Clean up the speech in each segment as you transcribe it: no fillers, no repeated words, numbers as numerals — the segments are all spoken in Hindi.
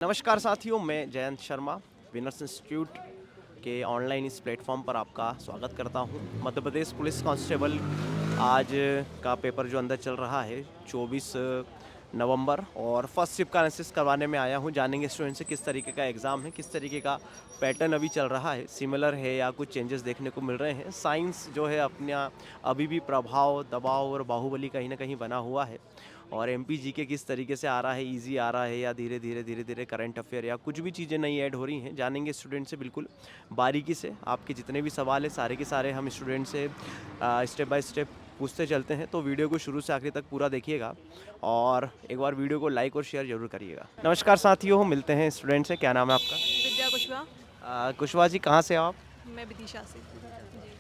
नमस्कार साथियों, मैं जयंत शर्मा विनर्स इंस्टीट्यूट के ऑनलाइन इस प्लेटफॉर्म पर आपका स्वागत करता हूं। मध्य प्रदेश पुलिस कांस्टेबल आज का पेपर जो अंदर चल रहा है 24 नवंबर, और फर्स्ट शिफ्ट का एनालिसिस करवाने में आया हूं। जानेंगे स्टूडेंट से किस तरीके का एग्ज़ाम है, किस तरीके का पैटर्न अभी चल रहा है, सिमिलर है या कुछ चेंजेस देखने को मिल रहे हैं। साइंस जो है अपना अभी भी प्रभाव, दबाव और बाहुबली कहीं ना कहीं बना हुआ है। और एमपी के किस तरीके से आ रहा है, इजी आ रहा है या धीरे धीरे करंट अफेयर या कुछ भी चीज़ें नई ऐड हो रही हैं, जानेंगे स्टूडेंट से बिल्कुल बारीकी से। आपके जितने भी सवाल हैं सारे के सारे हम स्टूडेंट से स्टेप बाय स्टेप पूछते चलते हैं, तो वीडियो को शुरू से आखिर तक पूरा देखिएगा और एक बार वीडियो को लाइक और शेयर जरूर करिएगा। नमस्कार साथियों, मिलते हैं स्टूडेंट से। क्या नाम है आपका? विद्या कुशवाहा। कुशवाहा जी, कहाँ से हो आप? मैं विदिशा से जी।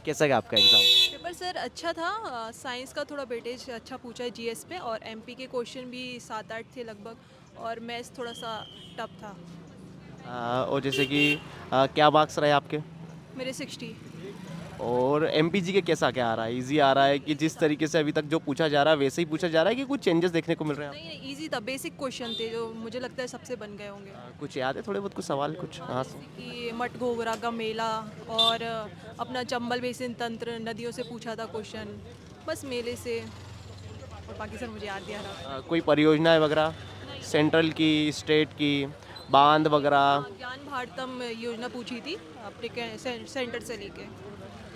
कैसा गया आपका एग्ज़ाम? पेपर सर अच्छा था। साइंस का थोड़ा वेटेज अच्छा पूछा है जीएस पे, और एमपी के क्वेश्चन भी 7-8 थे लगभग, और मैथ्स थोड़ा सा टफ था। और जैसे कि क्या मार्क्स रहे आपके? मेरे 60। और एमपीजी के कैसा क्या आ रहा है? इजी आ रहा है कि जिस तरीके से अभी तक जो पूछा जा रहा है वैसे ही पूछा जा रहा है कि कुछ चेंजेस देखने को मिल रहे हैं? नहीं नहीं, इजी था। बेसिक क्वेश्चन थे जो मुझे लगता है सबसे बन गए होंगे। कुछ याद है थोड़े बहुत कुछ सवाल कुछ? हाँ जैसे कि मट घोगरा का मेला, और अपना चंबल बेसिन तंत्र, नदियों से पूछा था क्वेश्चन, बस मेले से। और बाकी सर मुझे याद नहीं आ रहा। कोई परियोजनाएं वगैरह सेंट्रल की, स्टेट की, बांध वगैरह? ज्ञान भारतम योजना पूछी थी अपने सेंटर से लेके।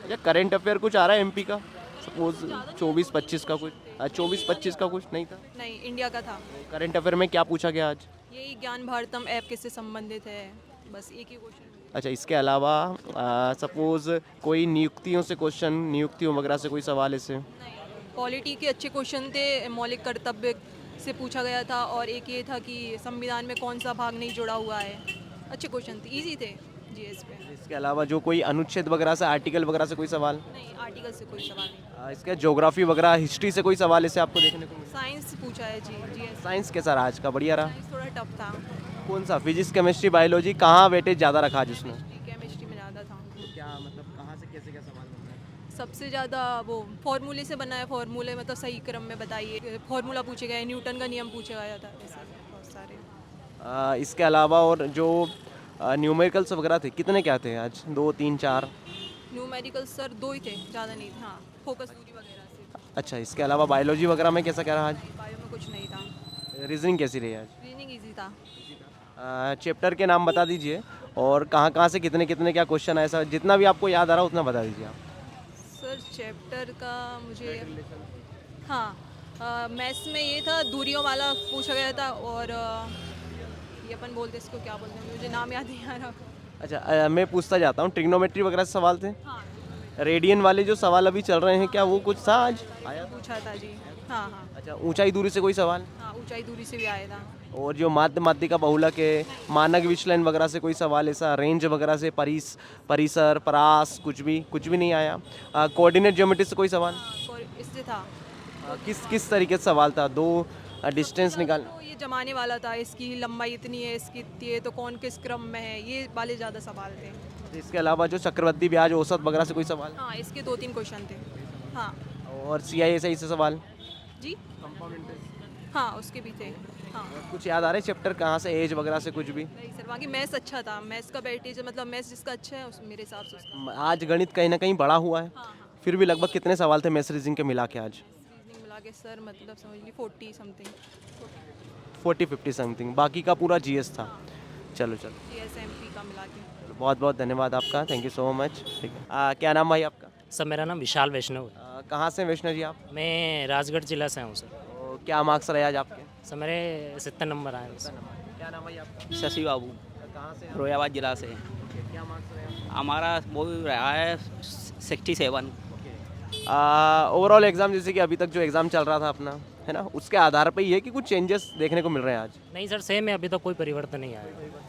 अच्छा, करंट अफेयर कुछ आ रहा है एमपी का? सपोज 24-25 का कुछ? 24-25 का कुछ नहीं था? नहीं, इंडिया का था। करंट अफेयर में क्या पूछा गया आज? यही ज्ञान भारतम ऐप किससे संबंधित है, बस एक ही क्वेश्चन। अच्छा, इसके अलावा सपोज कोई नियुक्तियों से क्वेश्चन, नियुक्तियों वगैरह से कोई सवाल ऐसे? पॉलिटी के अच्छे क्वेश्चन थे। मौलिक कर्तव्य से पूछा गया था, और एक ये था कि संविधान में कौन सा भाग नहीं जुड़ा हुआ है। अच्छे क्वेश्चन थे, इजी थे जीएस पे। इसके अलावा जो कोई अनुच्छेद वगैरह से, आर्टिकल वगैरह से कोई सवाल? नहीं, आर्टिकल से कोई सवाल नहीं। इसके ज्योग्राफी वगैरह, हिस्ट्री से कोई सवाल ऐसे आपको देखने को मिला? साइंस पूछा है जी, जीएस। साइंस कैसा रहा आज का? बढ़िया रहा? साइंस थोड़ा टफ था। कौन सा? Physics, chemistry, biology? कहाँ वेटेज ज़्यादा रखा आज उसमें? केमिस्ट्री में ज़्यादा था। क्या मतलब कहाँ से कैसे क्या सवाल बन रहा है? सबसे ज़्यादा वो फॉर्मूले से बना है। फॉर्मूले मतलब सही क्रम में बताइए। फॉर्मूला पूछे गए, न्यूटन का नियम पूछा गया था, ऐसे बहुत सारे। इसके अलावा और जो न्यूमेरिकल्स वगैरह थे, कितने क्या थे आज? 2, 3, 4? न्यूमेरिकल सर 2 ही थे, ज़्यादा नहीं थे। हाँ, फोकस दूरी वगैरह से। अच्छा, इसके अलावा बायोलॉजी वगैरह में कैसा क्या रहा आज? बायो में कुछ नहीं था। रीजनिंग कैसी रही आज? रीजनिंग इजी था। चैप्टर के नाम बता दीजिए और कहाँ कहाँ से कितने कितने क्या क्वेश्चन है, ऐसा जितना भी आपको याद आ रहा है उतना बता दीजिए आप। सर चैप्टर का मुझे, हाँ, मैथ्स में ये था, दूरियों वाला पूछा गया था, और ये अपन बोलते इसको क्या बोलते हैं, मुझे नाम याद नहीं आ रहा। अच्छा, मैं पूछता जाता हूँ, ट्रिग्नोमेट्री वगैरह से सवाल थे? हाँ, रेडियन वाले जो सवाल अभी चल रहे हैं, क्या वो कुछ था आज? पूछा था जी। हाँ हाँ। अच्छा, ऊंचाई दूरी से कोई सवाल? हाँ, ऊंचाई दूरी से भी आया था। और जो माध्य माध्यिका बहुलक के मानक विचलन वगैरह से कोई सवाल, ऐसा रेंज वगैरह से, परिसर, परास, कुछ भी नहीं आया? कोऑर्डिनेट ज्योमेट्री से कोई सवाल? हाँ, और इससे था। किस किस तरीके से सवाल था? दो डिस्टेंस निकाल? तो ये जमाने वाला था, इसकी लंबाई इतनी है, इसकी इतनी है, तो कौन किस क्रम में है, ये वाले ज़्यादा सवाल थे। इसके अलावा जो चक्रवृद्धि ब्याज औसत वगैरह से कोई सवाल? हाँ, इसके 2-3 क्वेश्चन थे। हाँ और CISI से सवाल? जी। हाँ, उसके भी थे। हाँ। कुछ याद आ रहा है चैप्टर कहाँ से, एज वगैरह से कुछ भी? नहीं सर, बाकी मैथ्स अच्छा था। मैथ्स का वेटेज मतलब मैथ्स जिसका अच्छा है उस मेरे हिसाब से उसका। आज गणित कहीं ना कहीं बड़ा हुआ है। हाँ हाँ। फिर भी लगभग कितने सवाल थे मैथ्स रीजनिंग के मिला के आज? रीजनिंग मिला के सर मतलब समझ लीजिए 40 समथिंग। 40-50 समथिंग, बाकी का पूरा GS था। चलो चलो, जीएस एमपी का मिला के। बहुत बहुत धन्यवाद आपका, थैंक यू सो मच। ठीक है, क्या नाम भाई आपका? सर मेरा नाम विशाल वैष्णव है। कहाँ से वैष्णव जी आप? मैं राजगढ़ जिला से हूँ सर। और क्या मार्क्स रहे आज आपके? सर मेरे 70 नंबर आए हैं सर। क्या नाम भाई आपका? शशि बाबू, कहाँ से? रोयाबाद जिला से। क्या मार्क्स रहे? हमारा वो रहा है 67। ओवरऑल एग्जाम, जैसे कि अभी तक जो एग्जाम चल रहा था अपना, है ना, उसके आधार पे ही है कि कुछ चेंजेस देखने को मिल रहे हैं आज? नहीं सर, सेम है, अभी तक कोई परिवर्तन नहीं आया।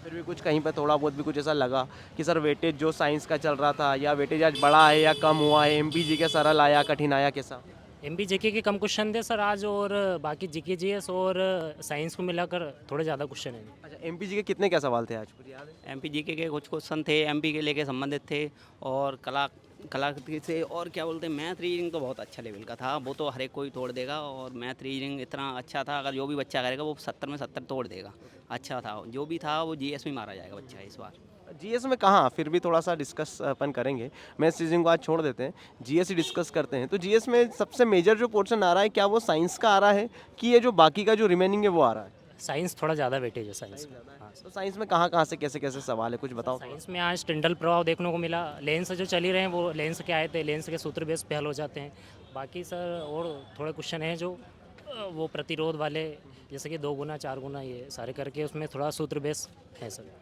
फिर भी कुछ कहीं पे थोड़ा बहुत भी कुछ ऐसा लगा कि सर वेटेज जो साइंस का चल रहा था, या वेटेज आज बढ़ा है या कम हुआ है, MPG के सरल आया, कठिन आया, कैसा? MB जीके के कम क्वेश्चन थे सर आज, और बाकी जीके जीएस और साइंस को मिलाकर थोड़े ज़्यादा क्वेश्चन हैं। अच्छा, MPG के कितने क्या सवाल थे आज, कुछ याद है? एमपी जीके के कुछ क्वेश्चन थे, एमपी के लेके संबंधित थे, और कला कलाकृति से। और क्या बोलते हैं, मैथ रीजनिंग तो बहुत अच्छा लेवल का था, वो तो हर एक कोई तोड़ देगा। और मैथ रीजनिंग इतना अच्छा था, अगर जो भी बच्चा करेगा वो 70 में 70 तोड़ देगा। अच्छा था, जो भी था वो जीएस में मारा जाएगा बच्चा इस बार। जीएस में कहाँ, फिर भी थोड़ा सा डिस्कस अपन करेंगे। मैथ्स रीजनिंग को आज छोड़ देते हैं, जीएस ही डिस्कस करते हैं। तो जीएस में सबसे मेजर जो पोर्शन आ रहा है, क्या वो साइंस का आ रहा है कि ये जो बाकी का जो रिमेनिंग है वो आ रहा है? साइंस थोड़ा ज़्यादा वेटेज है साइंस का। हाँ तो साइंस में कहाँ कहाँ से कैसे कैसे सवाल है, कुछ बताओ। साइंस में आज टिंडल प्रभाव देखने को मिला। लेंस जो चली रहे हैं वो लेंस के आए थे, लेंस के सूत्र बेस पे हल हो जाते हैं। बाकी सर और थोड़े क्वेश्चन हैं जो वो प्रतिरोध वाले, जैसे कि 2 गुना 4 गुना, ये सारे करके उसमें थोड़ा सूत्र बेस है सर।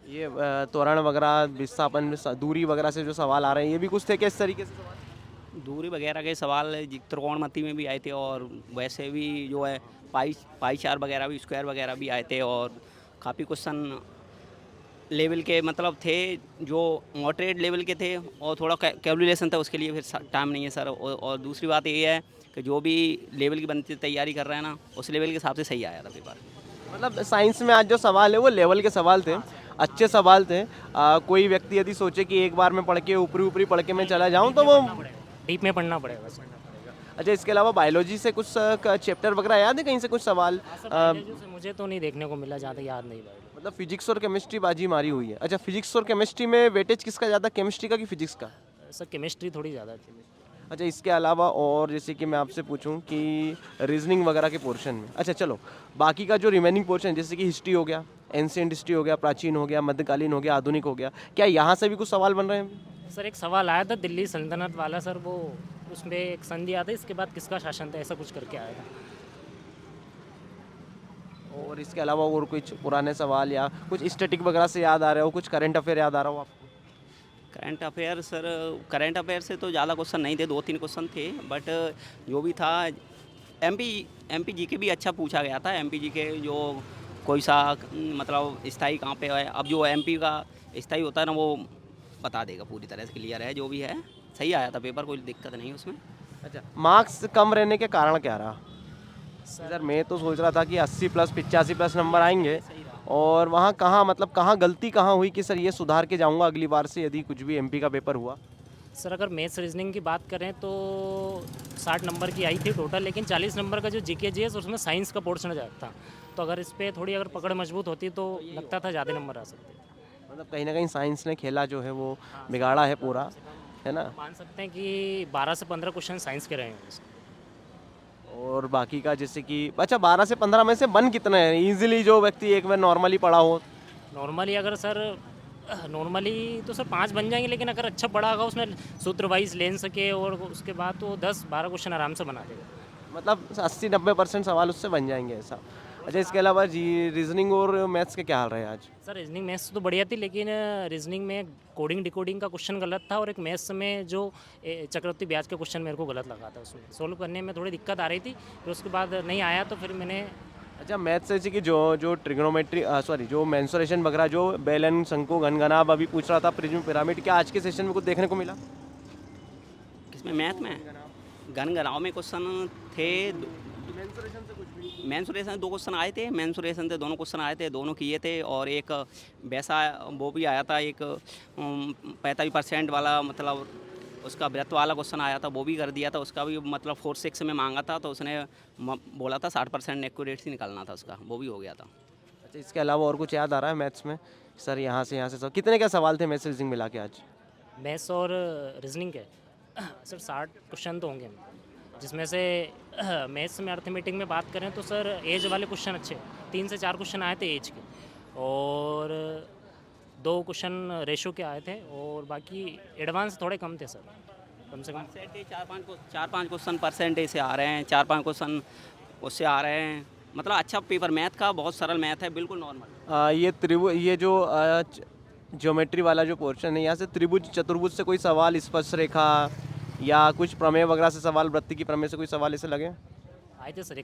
ये त्वरण वगैरह, विस्थापन, दूरी वगैरह से जो सवाल आ रहे हैं, ये भी कुछ थे क्या इस तरीके से सवाल? दूरी वगैरह के सवाल त्रिकोणमिति में भी आए थे, और वैसे भी जो है पाई चार वगैरह भी, स्क्वायर वगैरह भी आए थे। और काफ़ी क्वेश्चन लेवल के मतलब थे जो मॉडरेट लेवल के थे, और थोड़ा कैलकुलेशन था उसके लिए फिर टाइम नहीं है सर। और दूसरी बात ये है कि जो भी लेवल की बनती तैयारी कर रहे हैं ना, उस लेवल के हिसाब से सही आया था पेपर। मतलब साइंस में आज जो सवाल है वो लेवल के सवाल थे, अच्छे सवाल थे। कोई व्यक्ति यदि सोचे कि एक बार में पढ़ के ऊपरी ऊपरी पढ़ के मैं चला जाऊं तो वो। डीप में पढ़ना पड़ेगा सर। अच्छा, इसके अलावा बायोलॉजी से कुछ चैप्टर वगैरह याद है कहीं से कुछ सवाल? बायोलॉजी से मुझे तो नहीं देखने को मिला, जहाँ तक याद नहीं बायोलॉजी। मतलब फिजिक्स और केमिस्ट्री बाजी मारी हुई है। अच्छा, फिजिक्स और केमिस्ट्री में वेटेज किसका ज़्यादा, केमिस्ट्री का कि फिजिक्स का? सर केमिस्ट्री थोड़ी ज़्यादा थी। अच्छा, इसके अलावा और जैसे कि मैं आपसे पूछूं कि रीजनिंग वगैरह के पोर्शन में, अच्छा चलो बाकी का जो रिमेनिंग पोर्शन जैसे कि हिस्ट्री हो गया, एंशिएंट हिस्ट्री हो गया, प्राचीन हो गया, मध्यकालीन हो गया, आधुनिक हो गया, क्या यहाँ से भी कुछ सवाल बन रहे हैं? सर एक सवाल आया था दिल्ली सल्तनत वाला सर, वो उसमें एक संधि आता है, इसके बाद किसका शासन था, ऐसा कुछ करके आया था। और इसके अलावा और कुछ पुराने सवाल या कुछ स्टैटिक वगैरह से याद आ रहे हो, कुछ करंट अफेयर याद आ रहा हो आपको? Current affair sir, current affair से तो ज़्यादा क्वेश्चन नहीं थे, 2-3 क्वेश्चन थे। बट जो भी था, एमपी जी के भी अच्छा पूछा गया था। एमपी जी के जो कोई सा मतलब स्थाई कहाँ पे है, अब जो एमपी का स्थाई होता है ना, वो बता देगा, पूरी तरह से क्लियर है। जो भी है सही आया था पेपर, कोई दिक्कत नहीं उसमें। अच्छा, मार्क्स कम रहने के कारण क्या रहा? सर मैं तो सोच रहा था कि 80 प्लस 85 प्लस नंबर आएंगे, और वहाँ कहाँ मतलब कहाँ गलती कहाँ हुई कि सर ये सुधार के जाऊँगा अगली बार से यदि कुछ भी एमपी का पेपर हुआ? सर अगर मैथ्स रीजनिंग की बात करें तो 60 नंबर की आई थी टोटल, लेकिन 40 नंबर का जो जीके जीएस उसमें साइंस का पोर्शन ज़्यादा था। तो अगर इस पर थोड़ी अगर पकड़ मजबूत होती तो लगता था ज़्यादा नंबर आ सकते। मतलब कहीं ना कहीं साइंस ने खेला जो है वो बिगाड़ा है पूरा, है ना? मान सकते हैं कि 12 से 15 क्वेश्चन साइंस के रहे हैं उसमें। और बाकी का जैसे कि अच्छा 12 से 15 में से बन कितने हैं ईजिली, जो व्यक्ति एक बार नॉर्मली पढ़ा हो? नॉर्मली अगर सर नॉर्मली तो सर 5 बन जाएंगे, लेकिन अगर अच्छा पढ़ा होगा उसमें सूत्र वाइज लेन सके और उसके बाद तो 10-12 क्वेश्चन आराम से बना देगा। मतलब 80-90% सवाल उससे बन जाएंगे ऐसा? अच्छा, इसके अलावा जी रीजनिंग और मैथ्स के क्या हाल रहे हैं आज? सर रीजनिंग मैथ्स तो बढ़िया थी, लेकिन रीजनिंग में कोडिंग डिकोडिंग का क्वेश्चन गलत था, और एक मैथ्स में जो चक्रवृद्धि ब्याज का क्वेश्चन मेरे को गलत लगा था, उसमें सोल्व करने में थोड़ी दिक्कत आ रही थी। फिर उसके बाद नहीं आया तो फिर मैंने। अच्छा, मैथ्स जैसे कि जो ट्रिग्नोमेट्री सॉरी जो मेंसुरेशन वगैरह, जो बेलन, शंकु, घनघनाभ अभी पूछ रहा था, प्रिज्म, पिरामिड, क्या आज के सेशन में कुछ देखने को मिला? किसमें, मैथ में घनघनाव में क्वेश्चन थे। मेंसुरेशन 2 क्वेश्चन आए थे, मेंसुरेशन से दोनों क्वेश्चन आए थे, दोनों किए थे। और एक वैसा वो भी आया था, एक 45% वाला मतलब उसका व्रत वाला क्वेश्चन आया था, वो भी कर दिया था। उसका भी मतलब 4-6 में मांगा था, तो उसने बोला था 60% एक्यूरेसी निकालना था उसका, वो भी हो गया था। अच्छा, इसके अलावा और कुछ याद आ रहा है मैथ्स में? सर यहाँ से सब कितने क्या सवाल थे मैथ्स रीजनिंग मिला के आज? मैथ्स और रीजनिंग के सर 60 क्वेश्चन तो होंगे, जिसमें से मैथ्स में अर्थमेटिक में बात करें तो सर एज वाले क्वेश्चन अच्छे 3 से 4 क्वेश्चन आए थे एज के, और 2 क्वेश्चन रेशो के आए थे, और बाकी एडवांस थोड़े कम थे सर, कम से कम। परसेंटेज 4-5 क्वेश्चन परसेंटेज से आ रहे हैं, 4-5 क्वेश्चन उससे आ रहे हैं। मतलब अच्छा पेपर मैथ का, बहुत सरल मैथ है, बिल्कुल नॉर्मल। ये जो ज्योमेट्री वाला जो पोर्शन है, यहाँ से त्रिभुज चतुर्भुज से कोई सवाल, स्पर्श रेखा या कुछ प्रमेय वगैरह से सवाल, वृत्ति की प्रमेय से कोई सवाल ऐसे लगे? आए थे सर,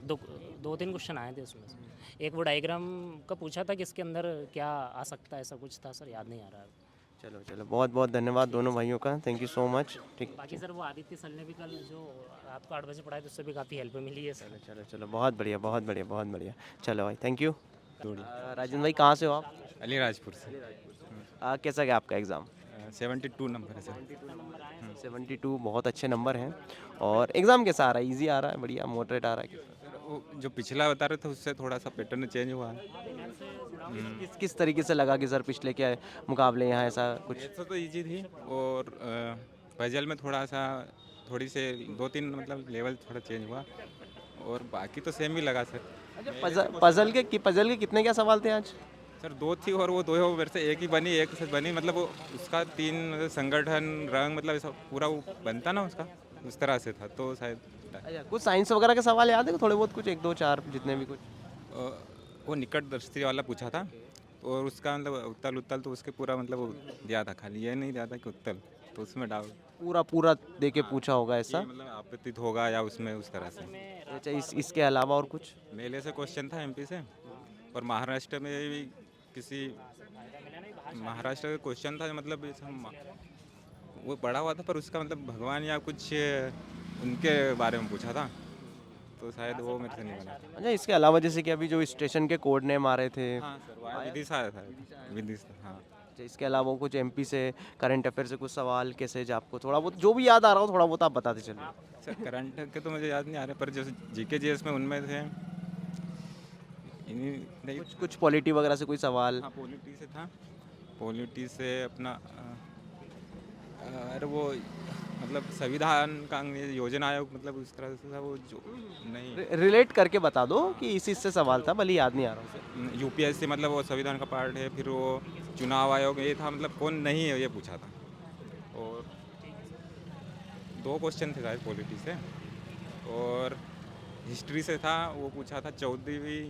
2-3 क्वेश्चन आए थे उसमें से। एक वो डायग्राम का पूछा था कि इसके अंदर क्या आ सकता है, ऐसा कुछ था सर, याद नहीं आ रहा है। चलो बहुत बहुत धन्यवाद दोनों भाइयों का, थैंक यू सो मच। ठीक, बाकी सर वो आदित्य सर ने भी कल जो रात को 8 बजे पढ़ाया, तो उससे भी काफ़ी हेल्प मिली है सर। चलो बहुत बढ़िया बहुत बढ़िया बहुत बढ़िया। चलो भाई, थैंक यू। राजेंद्र भाई कहाँ से हो आप? अलीराजपुर से। कैसा गया आपका एग्ज़ाम? 72 नंबर है सर। 72 बहुत अच्छे नंबर हैं। और एग्ज़ाम कैसा आ रहा है, इजी आ रहा है, बढ़िया मॉडरेट आ रहा है? सर वो जो पिछला बता रहे थे उससे थोड़ा सा पैटर्न चेंज हुआ है। किस किस तरीके से लगा कि सर पिछले के मुकाबले यहाँ ऐसा कुछ? मैथ्स तो इजी थी और पजल में थोड़ा सा थोड़ी से 2-3 मतलब लेवल थोड़ा चेंज हुआ और बाकी तो सेम ही लगा सर। पजल के कितने क्या सवाल थे आज? सर 2 थी और वो 2 हो मेरे से एक ही बनी, एक से बनी मतलब वो उसका 3 मतलब संगठन रंग मतलब ऐसा पूरा वो बनता ना उसका उस तरह से था तो शायद अच्छा, कुछ साइंस वगैरह के सवाल याद है थोड़े बहुत, कुछ 1 2 4 जितने भी कुछ? वो निकट दृष्टि वाला पूछा था और उसका मतलब उत्तल उत्तल तो उसके पूरा मतलब वो दिया था, खाली ये नहीं दिया था कि उत्तल, तो उसमें डाउट पूरा पूरा दे के पूछा होगा ऐसा? मतलब आपतित होगा या उसमें उस तरह से। अच्छा, इसके अलावा और कुछ? मेले से क्वेश्चन था एमपी से और महाराष्ट्र में भी किसी महाराष्ट्र का क्वेश्चन था मतलब वो पढ़ा हुआ था पर उसका मतलब भगवान या कुछ उनके बारे में पूछा था तो शायद वो मेरे से नहीं बना। अच्छा, इसके अलावा जैसे कि अभी जो स्टेशन के कोड नेम आ रहे थे? हाँ सर वो विदिशा आया था, विदिशा हाँ। अच्छा, इसके अलावा कुछ एमपी से करंट अफेयर से कुछ सवाल कैसे आपको थोड़ा बहुत जो भी याद आ रहा हो थोड़ा बहुत आप बताते चलिए। सर करंट के तो मुझे याद नहीं आ रहे पर जैसे जीके जीएस में उनमें थे इन्हीं नहीं। कुछ पॉलिटी वगैरह से कोई सवाल? हाँ पॉलिटी से था, पॉलिटी से अपना अरे वो मतलब संविधान का योजना आयोग मतलब उस तरह से था वो जो नहीं रिलेट करके बता दो कि इसी से सवाल था, भले याद नहीं आ रहा उसे। यूपीएससी मतलब वो संविधान का पार्ट है, फिर वो चुनाव आयोग ये था मतलब कौन नहीं है ये पूछा था और 2 क्वेश्चन थे शायद पॉलिटी से और हिस्ट्री से था वो पूछा था 14वीं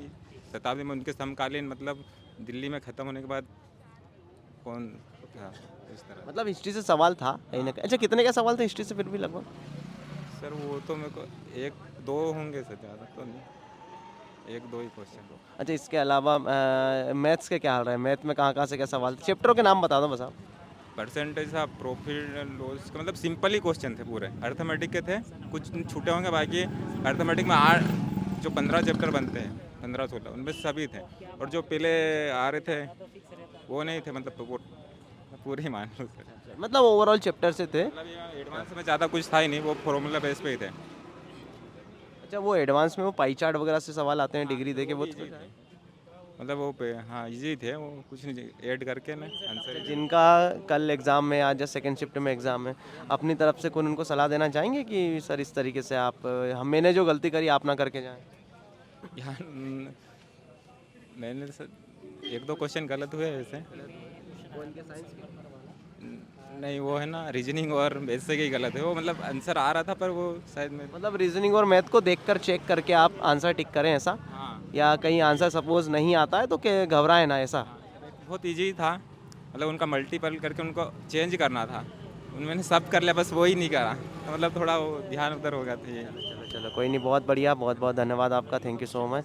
शताब्दी में उनके समकालीन मतलब दिल्ली में ख़त्म होने के बाद कौन था इस तरह। मतलब हिस्ट्री से सवाल था कहीं ना कहीं। अच्छा, कितने क्या सवाल थे हिस्ट्री से फिर भी लगभग? सर वो तो मेरे को 1-2 होंगे सर, ज़्यादा तो नहीं, 1-2 ही क्वेश्चन। अच्छा, इसके अलावा मैथ्स का क्या हाल रहा है? मैथ में कहाँ कहाँ से क्या सवाल थे? चैप्टरों के नाम बता दो बस आप। परसेंटेज था, प्रॉफिट एंड लॉस का मतलब सिंपल ही क्वेश्चन थे पूरे, अर्थमेटिक के थे, कुछ छूटे होंगे बाकी अर्थमेटिक में 8 जो 15 चैप्टर बनते हैं 15-16 उनमें सभी थे और जो पहले आ रहे थे वो नहीं थे मतलब वो पूरे ही मान लो सर। मतलब ओवरऑल चैप्टर से थे? मतलब एडवांस में ज़्यादा कुछ था ही नहीं, वो फॉर्मूला बेस पे ही थे। अच्छा, वो एडवांस में वो पाई चार्ट वगैरह से सवाल आते हैं डिग्री दे के, वो इजी थे मतलब वो पे हाँ इजी थे वो, कुछ नहीं ऐड करके ना आंसर। जिनका कल एग्ज़ाम में आज या सेकंड शिफ्ट में एग्ज़ाम है, अपनी तरफ से कौन उनको सलाह देना चाहेंगे कि सर इस तरीके से आप मैंने जो गलती करी आप ना करके जाएं? यहाँ मैंने सर 1-2 क्वेश्चन गलत हुए वैसे। नहीं वो है ना रीजनिंग और बेसिक ही गलत है वो, मतलब आंसर आ रहा था पर वो शायद में मतलब रीजनिंग और मैथ को देखकर चेक करके आप आंसर टिक करें ऐसा? हाँ या कहीं आंसर सपोज नहीं आता है तो घबराए ना ऐसा? बहुत इजी था, मतलब उनका मल्टीपल करके उनको चेंज करना था, उन्होंने सब कर लिया बस वो ही नहीं करा तो मतलब थोड़ा वो ध्यान उधर हो गया था ये। चलो चलो, कोई नहीं, बहुत बढ़िया, बहुत बहुत धन्यवाद आपका, थैंक यू सो मच।